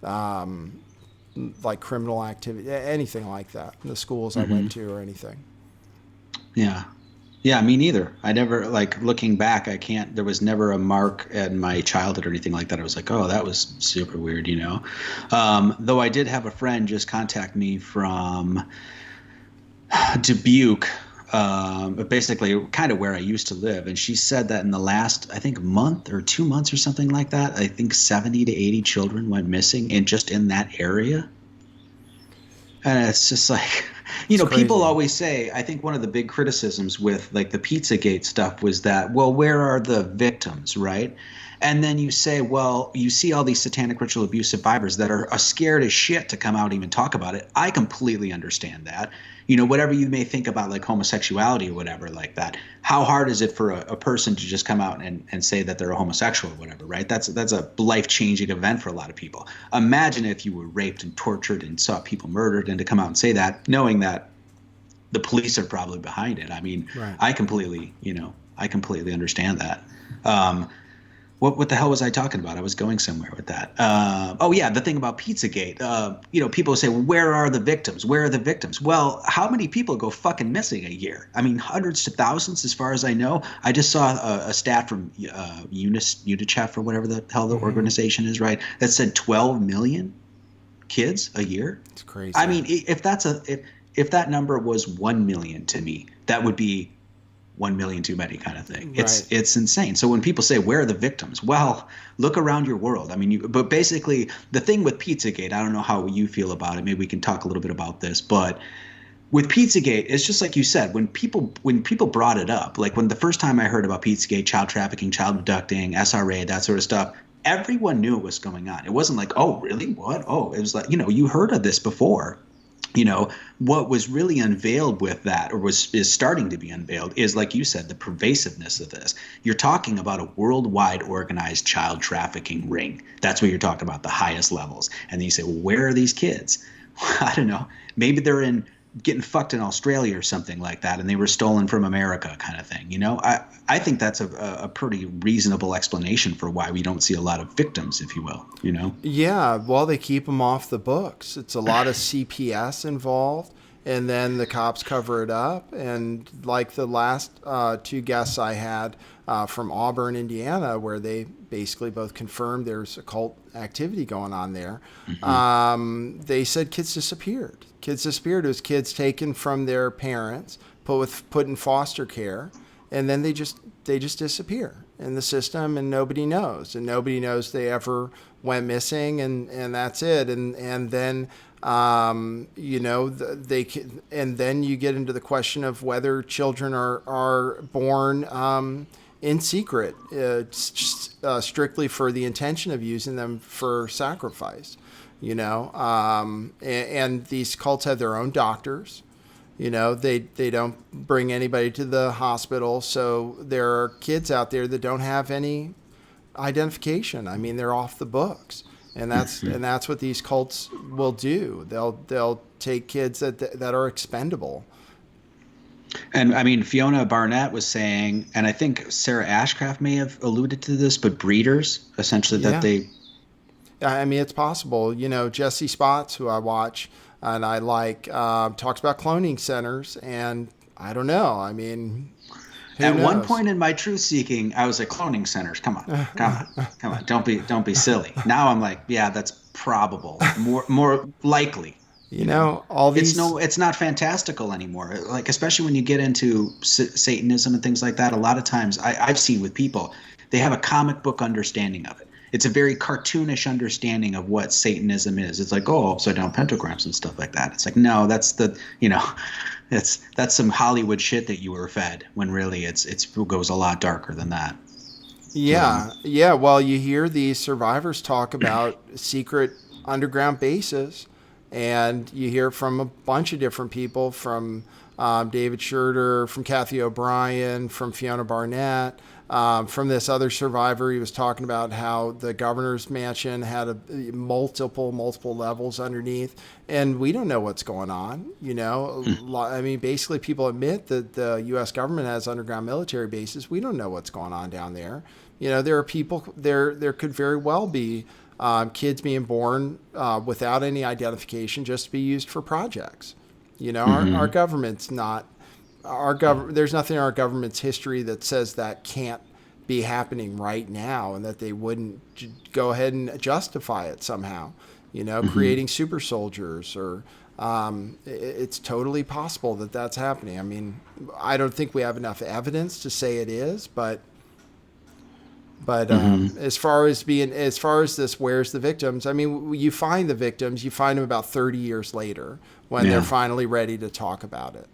like criminal activity, anything like that in the schools I hmm went to or anything. Yeah. Yeah, me neither. I never, like, looking back, I can't, there was never a mark in my childhood or anything like that. I was like, oh, that was super weird, you know? Though I did have a friend just contact me from Dubuque, basically kind of where I used to live. And she said that in the last, I think, month or 2 months or something like that, I think 70 to 80 children went missing and just in that area. And it's just like, It's people crazy. always say, I think one of the big criticisms with like the Pizzagate stuff was that, well, where are the victims, right? And then you say, well, you see all these satanic ritual abuse survivors that are scared as shit to come out and even talk about it. I completely understand that. Whatever you may think about like homosexuality or whatever like that, how hard is it for a person to just come out and say that they're a homosexual or whatever, right? That's a life-changing event for a lot of people. Imagine if you were raped and tortured and saw people murdered and to come out and say that, knowing that the police are probably behind it. I mean, Right. I completely understand that. Um, what the hell was I talking about? I was going somewhere with that. Oh yeah, the thing about Pizzagate. People say, well, "Where are the victims? Where are the victims?" Well, how many people go fucking missing a year? I mean, hundreds to thousands, as far as I know. I just saw a stat from UNICEF or whatever the hell the Hmm. organization is, right? That said 12 million kids a year. It's I crazy. mean, if that number was 1 million to me, that would be 1 million too many kind of thing. It's Right. it's insane. So when people say where are the victims, well, look around your world. I mean, but basically the thing with Pizzagate, I don't know how you feel about it. Maybe we can talk a little bit about this, but with Pizzagate, it's just like you said. When people brought it up, like when the first time I heard about Pizzagate, child trafficking, child abducting, SRA, that sort of stuff, everyone knew what was going on. It wasn't like, oh, really? What? Oh, it was like, you heard of this before. What was really unveiled with that, or is starting to be unveiled, is like you said, the pervasiveness of this. You're talking about a worldwide organized child trafficking ring. That's what you're talking about, the highest levels. And then you say, well, where are these kids? I don't know. Maybe they're in getting fucked in Australia or something like that, and they were stolen from America, kind of thing. I think that's a pretty reasonable explanation for why we don't see a lot of victims, if you will. Yeah, well, they keep them off the books. It's a lot of CPS involved, and then the cops cover it up. And like the last two guests I had from Auburn, Indiana, where they basically both confirmed there's occult activity going on there, hmm they said kids disappeared. Kids disappeared. It was kids taken from their parents, put in foster care, and then they just disappear in the system, and nobody knows they ever went missing, and that's it. And then they and then you get into the question of whether children are born in secret, strictly for the intention of using them for sacrifice, and these cults have their own doctors. They don't bring anybody to the hospital. So there are kids out there that don't have any identification. I mean, they're off the books. And that's what these cults will do. They'll take kids that are expendable. And I mean, Fiona Barnett was saying, and I think Sarah Ashcraft may have alluded to this, but breeders, essentially, that they... I mean, it's possible. Jesse Spots, who I watch and I like, talks about cloning centers. And I don't know. I mean... At one point in my truth seeking, I was like, cloning centers. Come on. Don't be silly. Now I'm like, yeah, that's probable. More likely. All these. It's not fantastical anymore. Like, especially when you get into Satanism and things like that. A lot of times I've seen with people, they have a comic book understanding of it. It's a very cartoonish understanding of what Satanism is. It's like, oh, upside down pentagrams and stuff like that. It's like, no, that's that's some Hollywood shit that you were fed, when really it goes a lot darker than that. Yeah. Yeah. Well, you hear these survivors talk about secret underground bases, and you hear from a bunch of different people, from David Schroeder, from Kathy O'Brien, from Fiona Barnett, from this other survivor. He was talking about how the governor's mansion had multiple levels underneath, and we don't know what's going on. I mean, basically, people admit that the U.S. government has underground military bases. We don't know what's going on down there. There are people there. There could very well be kids being born without any identification, just to be used for projects. Our government's not. There's nothing in our government's history that says that can't be happening right now, and that they wouldn't go ahead and justify it somehow. Creating super soldiers, or it's totally possible that that's happening. I mean, I don't think we have enough evidence to say it is, but as far as this, where's the victims? I mean, you find the victims, you find them about 30 years later when they're finally ready to talk about it.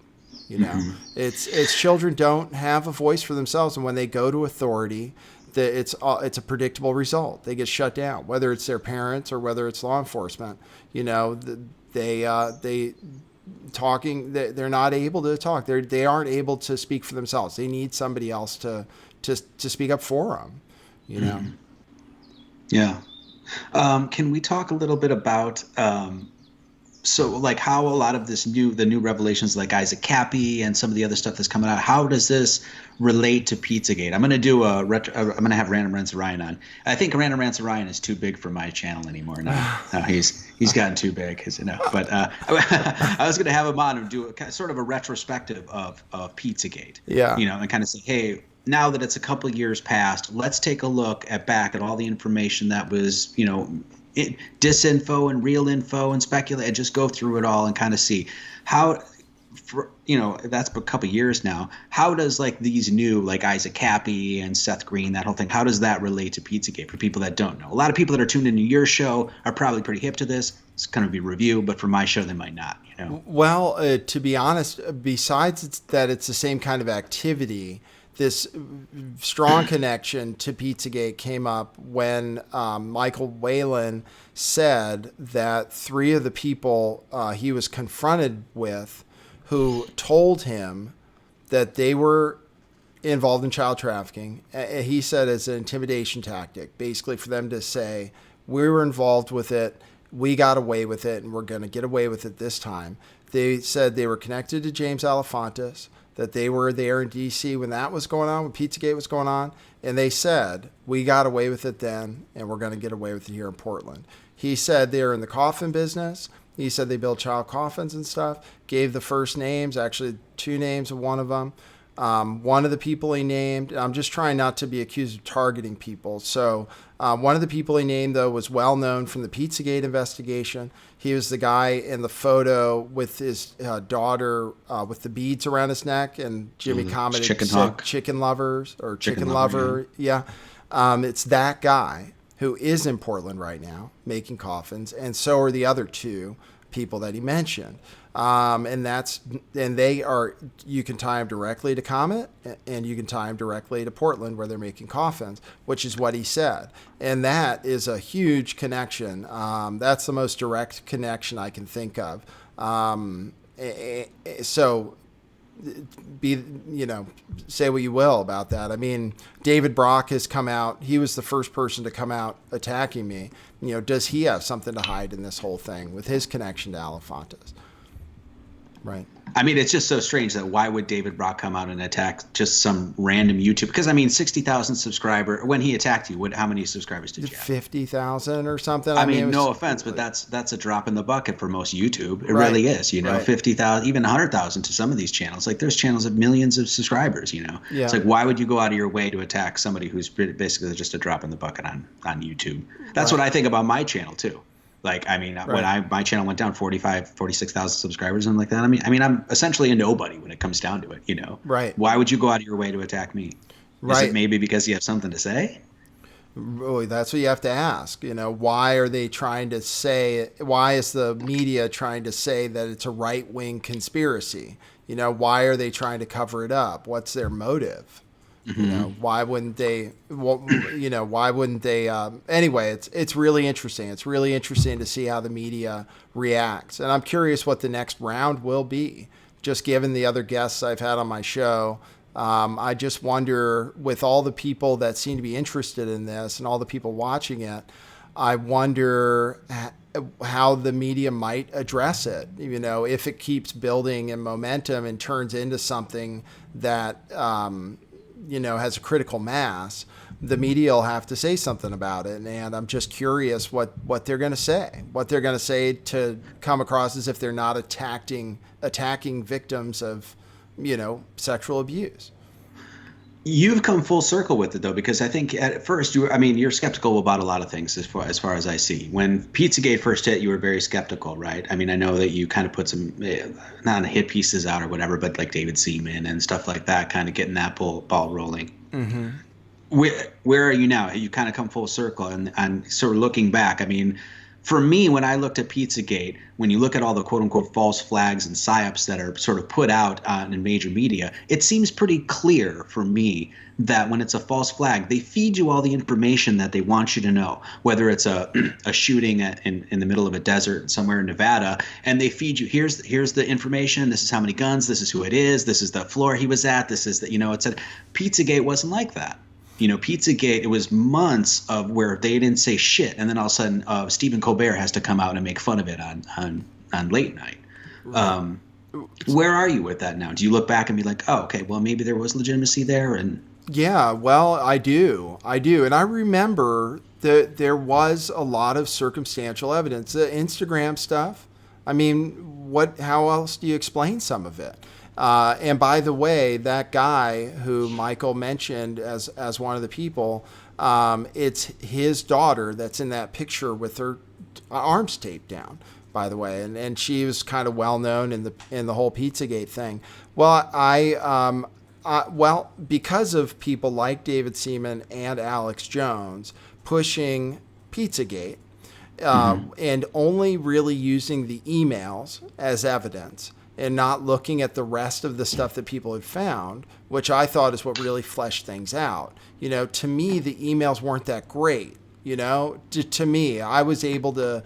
It's children don't have a voice for themselves, and when they go to authority, it's a predictable result. They get shut down, whether it's their parents or whether it's law enforcement. They talking. They're not able to talk. They aren't able to speak for themselves. They need somebody else to speak up for them. Yeah. Can we talk a little bit about so like how a lot of the new revelations, like Isaac Cappy and some of the other stuff that's coming out, how does this relate to Pizzagate? I'm going to do I'm going to have Random Rants Orion on. I think Random Rants Orion is too big for my channel anymore now. No, he's gotten too big, but I was going to have him on and do sort of a retrospective of Pizzagate. Yeah. And kind of say, hey, now that it's a couple of years past, let's take a look back at all the information that was, disinfo and real info and speculate, and just go through it all and kind of see how, that's a couple of years now. How does like these new, like Isaac Cappy and Seth Green, that whole thing, how does that relate to Pizzagate for people that don't know? A lot of people that are tuned into your show are probably pretty hip to this. It's kind of a review, but for my show, they might not, Well, to be honest, besides that it's the same kind of activity, this strong connection to Pizzagate came up when Michael Whalen said that 3 of the people he was confronted with, who told him that they were involved in child trafficking, he said as an intimidation tactic, basically for them to say, we were involved with it, we got away with it, and we're going to get away with it this time. They said they were connected to James Alefantis, that they were there in D.C. when that was going on, when Pizzagate was going on, and they said, we got away with it then, and we're going to get away with it here in Portland. He said they were in the coffin business. He said they built child coffins and stuff, gave the first names, actually 2 names of one of them. One of the people he named, I'm just trying not to be accused of targeting people. So one of the people he named, though, was well known from the Pizzagate investigation. He was the guy in the photo with his daughter with the beads around his neck, and Jimmy commented, chicken lovers or chicken lover. Yeah. It's that guy who is in Portland right now making coffins, and so are the other 2. people that he mentioned. And you can tie them directly to Comet, and you can tie them directly to Portland where they're making coffins, which is what he said. And that is a huge connection. That's the most direct connection I can think of. So say what you will about that. I mean, David Brock has come out. He was the first person to come out attacking me. Does he have something to hide in this whole thing with his connection to Alefantis? Right. I mean, it's just so strange that why would David Brock come out and attack just some random YouTube? Because, I mean, 60,000 subscriber. When he attacked you, how many subscribers did you have? 50,000 or something. I mean, no offense, but that's a drop in the bucket for most YouTube. It really is, Right. 50,000, even 100,000 to some of these channels. Like, there's channels of millions of subscribers, Yeah. It's like, why would you go out of your way to attack somebody who's basically just a drop in the bucket on YouTube? That's what I think about my channel, too. Like, I mean, when my channel went down 46,000 subscribers and like that, I mean, I'm essentially a nobody when it comes down to it, Right. Why would you go out of your way to attack me? Is it maybe because you have something to say? Really, that's what you have to ask. Why are they trying to say, why is the media trying to say that it's a right-wing conspiracy? Why are they trying to cover it up? What's their motive? Why wouldn't they? Why wouldn't they? Anyway, it's really interesting. It's really interesting to see how the media reacts, and I'm curious what the next round will be. Just given the other guests I've had on my show, I just wonder, with all the people that seem to be interested in this and all the people watching it, I wonder how the media might address it. If it keeps building in momentum and turns into something that has a critical mass, the media will have to say something about it. And I'm just curious what they're going to say, to come across as if they're not attacking victims of, sexual abuse. You've come full circle with it, though, because I think at first you're skeptical about a lot of things as far as I see. When Pizzagate first hit, you were very skeptical, right? I mean, I know that you kind of put some, not hit pieces out or whatever, but like David Seaman and stuff like that, kind of getting that ball rolling. Mm-hmm. Where are you now? You kind of come full circle and sort of looking back. I mean, for me, when I looked at Pizzagate, when you look at all the quote-unquote false flags and psyops that are sort of put out in major media, it seems pretty clear for me that when it's a false flag, they feed you all the information that they want you to know, whether it's a shooting in the middle of a desert somewhere in Nevada, and they feed you, here's the information, this is how many guns, this is who it is, this is the floor he was at, this is the, it said Pizzagate wasn't like that. Pizzagate, it was months of where they didn't say shit, and then all of a sudden Stephen Colbert has to come out and make fun of it on late night. Right. Where are you with that now? Do you look back and be like, oh, okay, well, maybe there was legitimacy there? And yeah, well, I do. And I remember that there was a lot of circumstantial evidence. The Instagram stuff, I mean, how else do you explain some of it? And by the way, that guy who Michael mentioned as one of the people, it's his daughter that's in that picture with her arms taped down, by the way, and she was kind of well known in the whole Pizzagate thing. Well, because of people like David Seaman and Alex Jones pushing Pizzagate, and only really using the emails as evidence, and not looking at the rest of the stuff that people had found, which I thought is what really fleshed things out. To me, the emails weren't that great. To me, I was able to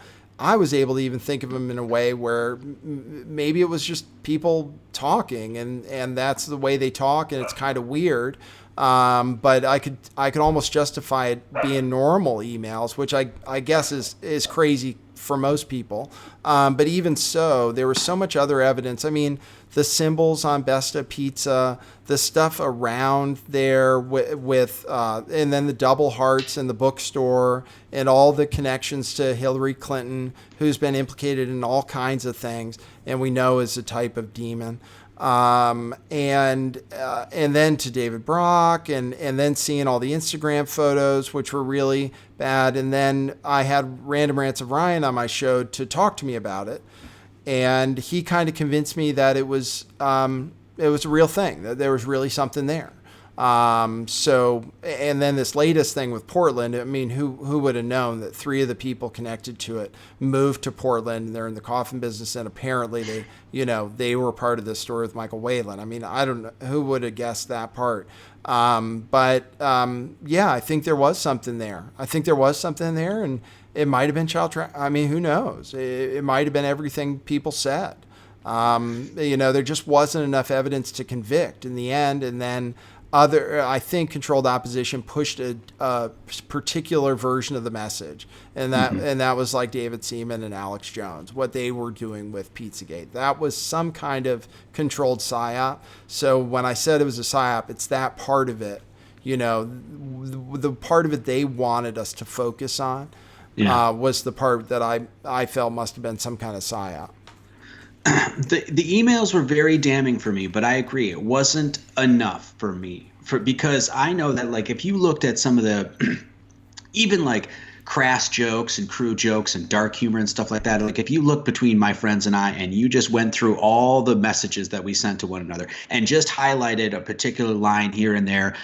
even think of them in a way where maybe it was just people talking, and that's the way they talk, and it's kind of weird. But I could almost justify it being normal emails, which I guess is crazy for most people. But even so, there was so much other evidence. I mean, the symbols on Besta Pizza, the stuff around there with and then the double hearts in the bookstore, and all the connections to Hillary Clinton, who's been implicated in all kinds of things, and we know is a type of demon. And then to David Brock, and then seeing all the Instagram photos, which were really bad. And then I had Random Rants of Ryan on my show to talk to me about it. And he kind of convinced me that it was a real thing, that there was really something there. So, and then this latest thing with Portland, I mean, who would have known that 3 of the people connected to it moved to Portland and they're in the coffin business, and apparently they were part of this story with Michael Whalen. I mean, I don't know who would have guessed that part. Yeah, I think there was something there. And it might have been I mean, who knows? It might have been everything people said. There just wasn't enough evidence to convict in the end. And then I think controlled opposition pushed a particular version of the message. And that was like David Seaman and Alex Jones, what they were doing with Pizzagate. That was some kind of controlled psyop. So when I said it was a psyop, it's that part of it, the part of it they wanted us to focus on. Was the part that I felt must have been some kind of psyop. The emails were very damning for me, but I agree it wasn't enough for me because I know that, like, if you looked at some of the even like crass jokes and crude jokes and dark humor and stuff like that, like if you look between my friends and I and you just went through all the messages that we sent to one another and just highlighted a particular line here and there,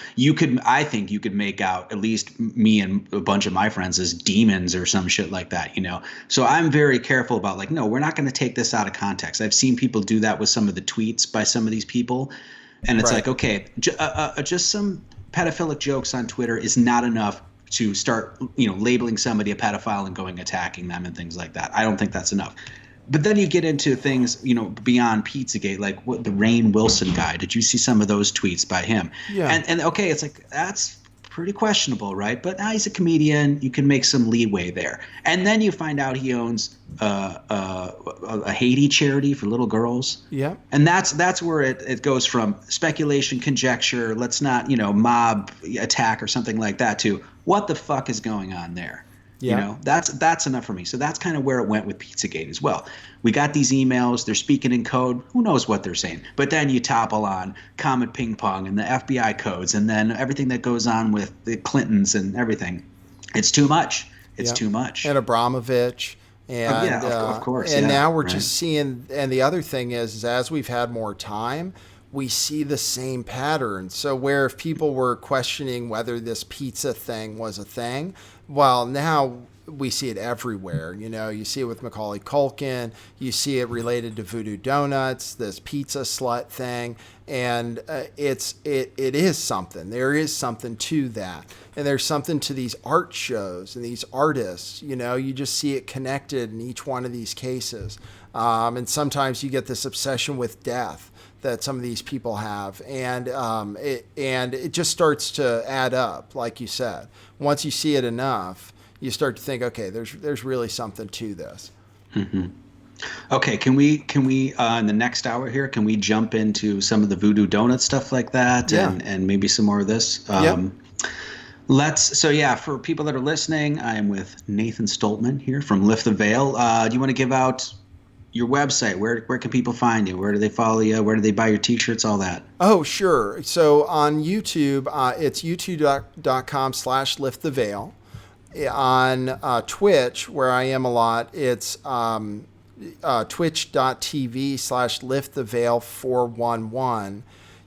I think you could make out at least me and a bunch of my friends as demons or some shit like that, So I'm very careful about, like, no, we're not going to take this out of context. I've seen people do that with some of the tweets by some of these people, and it's like, okay, just some pedophilic jokes on Twitter is not enough to start, labeling somebody a pedophile and going attacking them and things like that. I don't think that's enough. But then you get into things, beyond Pizzagate, like what the Rainn Wilson guy. Did you see some of those tweets by him? Yeah. And okay, it's like, that's pretty questionable, right? But now he's a comedian. You can make some leeway there. And then you find out he owns a Haiti charity for little girls. Yeah. And that's where it goes from speculation, conjecture, let's not, mob attack or something like that, to what the fuck is going on there? Yeah. That's enough for me. So that's kind of where it went with Pizzagate as well. We got these emails. They're speaking in code. Who knows what they're saying? But then you topple on Comet Ping Pong and the FBI codes, and then everything that goes on with the Clintons and everything. It's too much. It's too much. And Abramovich. And, of course. And now we're just seeing, and the other thing is as we've had more time, we see the same pattern. So where if people were questioning whether this pizza thing was a thing, well, now we see it everywhere. You see it with Macaulay Culkin. You see it related to Voodoo Donuts, this pizza slut thing. And it is something. There is something to that. And there's something to these art shows and these artists. You just see it connected in each one of these cases. And sometimes you get this obsession with death that some of these people have, and it just starts to add up, like you said. Once you see it enough, you start to think, okay, there's really something to this. Mm-hmm. Okay, can we in the next hour here, can we jump into some of the Voodoo Donut stuff like that, and maybe some more of this? For people that are listening, I am with Nathan Stolpman here from Lift the Veil. Do you want to give out your website? Where can people find you? Where do they follow you? Where do they buy your t-shirts? All that. Oh, sure. So on YouTube, it's youtube.com/lifttheveil. On Twitch, where I am a lot, it's twitch.tv/lifttheveil411.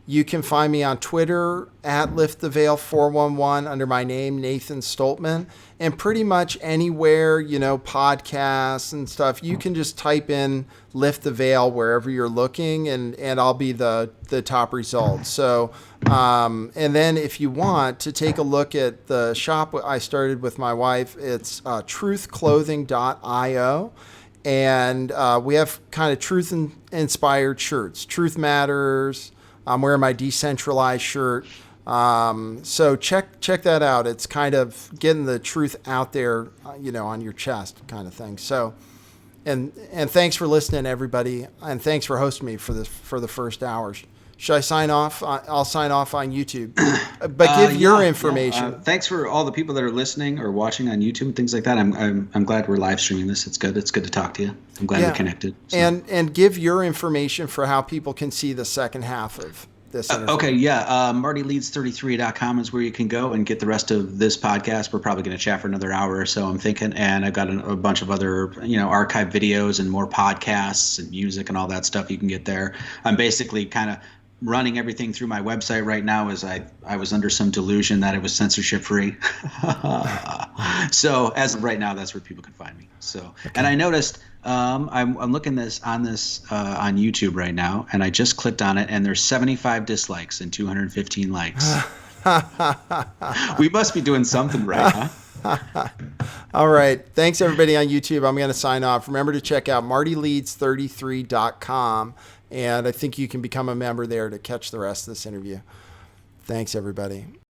You can find me on Twitter at lifttheveil411 under my name, Nathan Stolpman. And pretty much anywhere, podcasts and stuff, you can just type in Lift the Veil wherever you're looking, and I'll be the top result. So, and then if you want to take a look at the shop I started with my wife, it's truthclothing.io. And we have kind of truth-inspired shirts. Truth Matters. I'm wearing my decentralized shirt. So check that out. It's kind of getting the truth out there, on your chest kind of thing. So, and thanks for listening, everybody. And thanks for hosting me for the first hour. Should I sign off? I'll sign off on YouTube, but give your information. Thanks for all the people that are listening or watching on YouTube and things like that. I'm glad we're live streaming this. It's good. It's good to talk to you. I'm glad we're connected. So. And give your information for how people can see the second half of this interview. martyleeds33.com is where you can go and get the rest of this podcast. We're probably going to chat for another hour or so, I'm thinking. And I've got a bunch of other, archive videos and more podcasts and music and all that stuff you can get there. I'm basically kind of running everything through my website right now as I was under some delusion that it was censorship free. So as of right now, that's where people can find me. So, okay. And I noticed I'm looking on YouTube right now, and I just clicked on it, and there's 75 dislikes and 215 likes. We must be doing something right, huh? All right. Thanks, everybody on YouTube. I'm going to sign off. Remember to check out martyleeds33.com, and I think you can become a member there to catch the rest of this interview. Thanks, everybody.